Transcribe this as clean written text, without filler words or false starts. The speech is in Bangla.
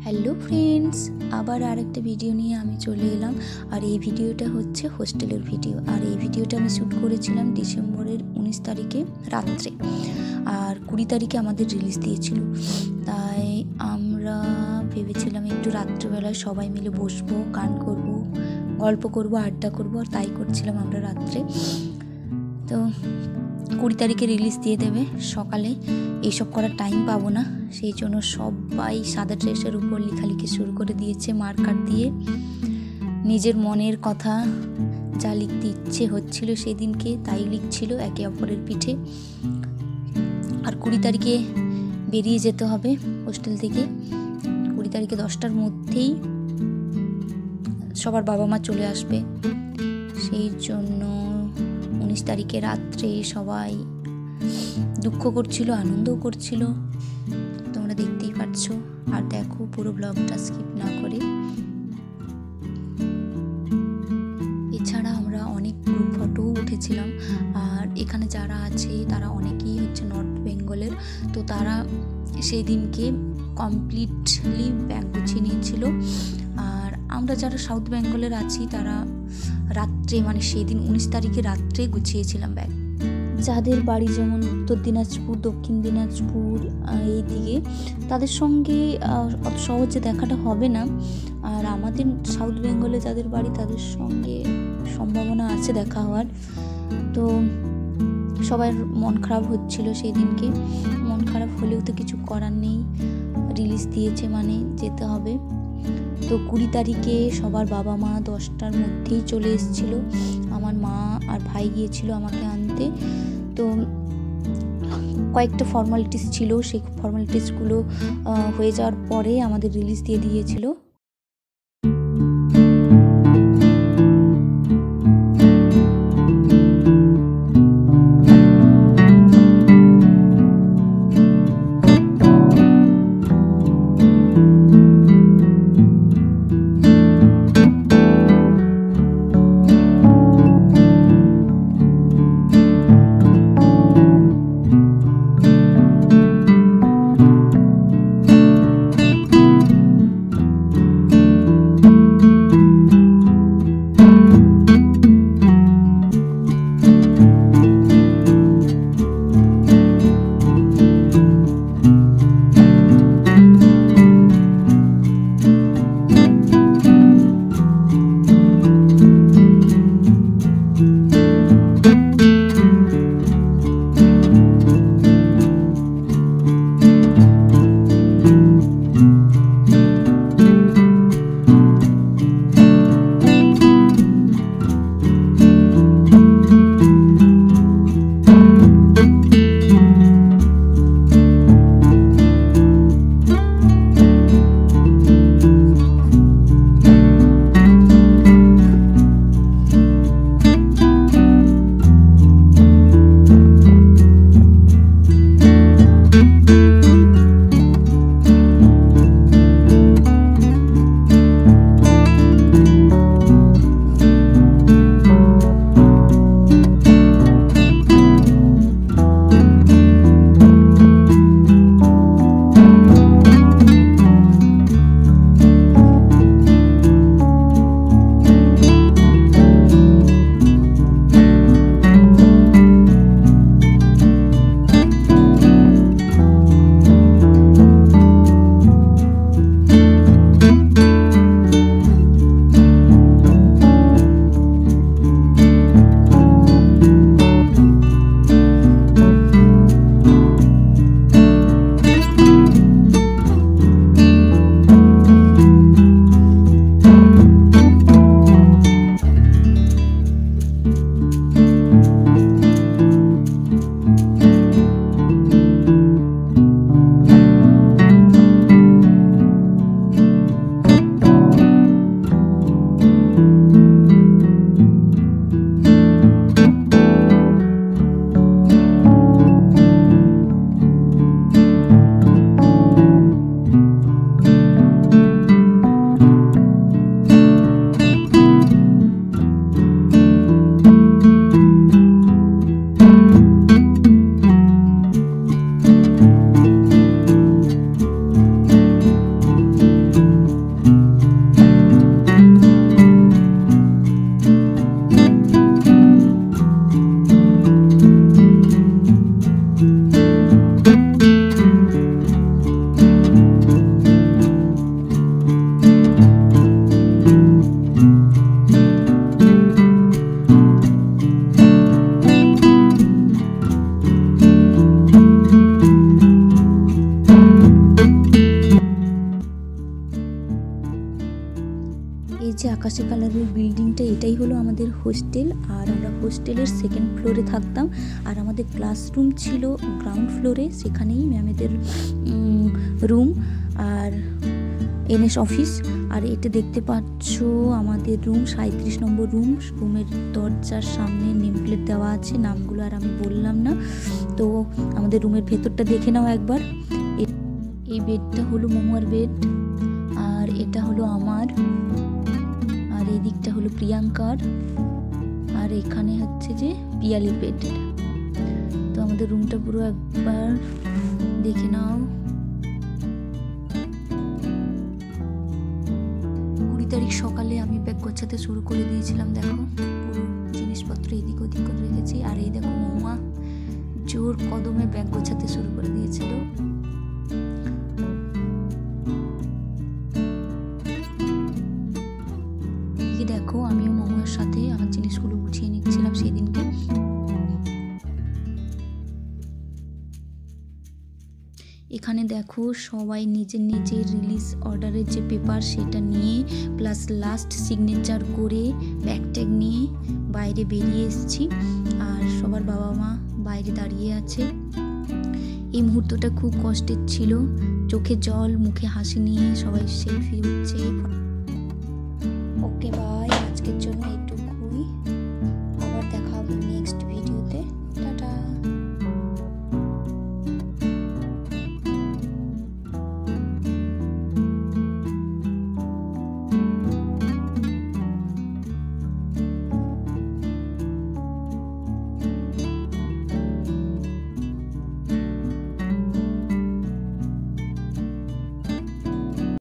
হ্যালো ফ্রেন্ডস, আবার আরেকটা ভিডিও নিয়ে আমি চলে এলাম। আর এই ভিডিওটা হচ্ছে হোস্টেলের ভিডিও। আর এই ভিডিওটা আমি শ্যুট করেছিলাম ডিসেম্বরের 19 তারিখে রাত্রে, আর 20 তারিখে আমাদের রিলিজ দিয়েছিল। তাই আমরা ভেবেছিলাম একটু রাত্রেবেলায় সবাই মিলে বসবো, গান করব, গল্প করব, আড্ডা করব, আর তাই করছিলাম আমরা রাত্রে। তো 20 তারিখে রিলিজ দিয়ে দেবে সকালে, এইসব করার টাইম পাবো না, সেই জন্য সবাই সাদা ড্রেসের উপর লেখালেখি শুরু করে দিয়েছে মার্কার দিয়ে। নিজের মনের কথা যা লিখতে ইচ্ছে হচ্ছিল সেদিনকে তাই লিখছিল একে অপরের পিঠে। আর 20 তারিখে বেরিয়ে যেতে হবে হোস্টেল থেকে। 20 তারিখে 10টার মধ্যেই সবার বাবা মা চলে আসবে, সেই জন্য 19 তারিখে রাত্রে সবাই দুঃখ করছিল, আনন্দও করছিল, তোমরা দেখতেই পাচ্ছ। আর দেখো পুরো ব্লগটা স্কিপ না করে। এছাড়া আমরা অনেক গ্রুপ ফটোও উঠেছিলাম। আর এখানে যারা আছে তারা অনেকেই হচ্ছে নর্থ বেঙ্গলের, তো তারা সেই দিনকে কমপ্লিটলি ব্যাগ গুছিয়ে নিয়েছিল। আর আমরা যারা সাউথ বেঙ্গলের আছি তারা রাত্রে, মানে সেই দিন 19 তারিখে রাত্রে গুছিয়েছিলাম ব্যাগ। যাদের বাড়ি যেমন উত্তর দিনাজপুর, দক্ষিণ দিনাজপুর এই দিকে, তাদের সঙ্গে অত সহজে দেখাটা হবে না। আর আমাদের সাউথ বেঙ্গলে যাদের বাড়ি তাদের সঙ্গে সম্ভাবনা আছে দেখা হওয়ার। তো সবার মন খারাপ হচ্ছিল সেই দিনকে। মন খারাপ হলেও তো কিছু করার নেই, রিলিজ দিয়েছে মানে যেতে হবে। তো 20 তারিখে সবার বাবা মা 10টার মধ্যেই চলে এসেছিল। আমার মা আর ভাই গিয়েছিল আমাকে আনতে। তো কয়েকটা ফর্মালিটিস ছিল, সেই ফর্মালিটিসগুলো হয়ে যাওয়ার পরে আমাদের রিলিজ দিয়ে দিয়েছিল। যে আকাশি কালারের বিল্ডিংটা, এটাই হলো আমাদের হোস্টেল। আর আমরা হোস্টেলের সেকেন্ড ফ্লোরে থাকতাম, আর আমাদের ক্লাসরুম ছিল গ্রাউন্ড ফ্লোরে, সেখানেই ম্যামেদের রুম আর এনএস অফিস। আর এটা দেখতে পাচ্ছ আমাদের রুম, 37 নম্বর রুম। রুমের দরজার সামনে নেম প্লেট দেওয়া আছে, নামগুলো আর আমি বললাম না। তো আমাদের রুমের ভেতরটা দেখে নাও একবার। এই বেডটা হলো মহুয়ার বেড, আর এটা হলো আমার, আর এই দিকটা হলো প্রিয়াঙ্কার, আর এখানে হচ্ছে যে পিয়ালির বেড। তো আমাদের রুমটা পুরো একবার দেখে নাও। 20 তারিখ সকালে আমি ব্যাগ গোছাতে শুরু করে দিয়েছিলাম। দেখো পুরো জিনিসপত্র এদিক ওদিক করে রেখেছি। আর এই দেখো মহুয়া জোর কদমে ব্যাগ গোছাতে শুরু করে দিয়েছিল। দেখো আমিও মহুয়ার সাথে আমার জিনিসগুলো গুছিয়ে নিচ্ছিলাম সেই দিনকে। এখানে দেখো সবাই নিজের নিজের রিলিজ অর্ডারের যে পেপার সেটা নিয়ে প্লাস লাস্ট সিগনেচার করে ব্যাগ ট্যাগ নিয়ে বাইরে বেরিয়ে এসেছি। আর সবার বাবা মা বাইরে দাঁড়িয়ে আছে। এই মুহূর্তটা খুব কষ্টের ছিল, চোখে জল মুখে হাসি নিয়ে সবাই সেলফি উঠছে। ওকে।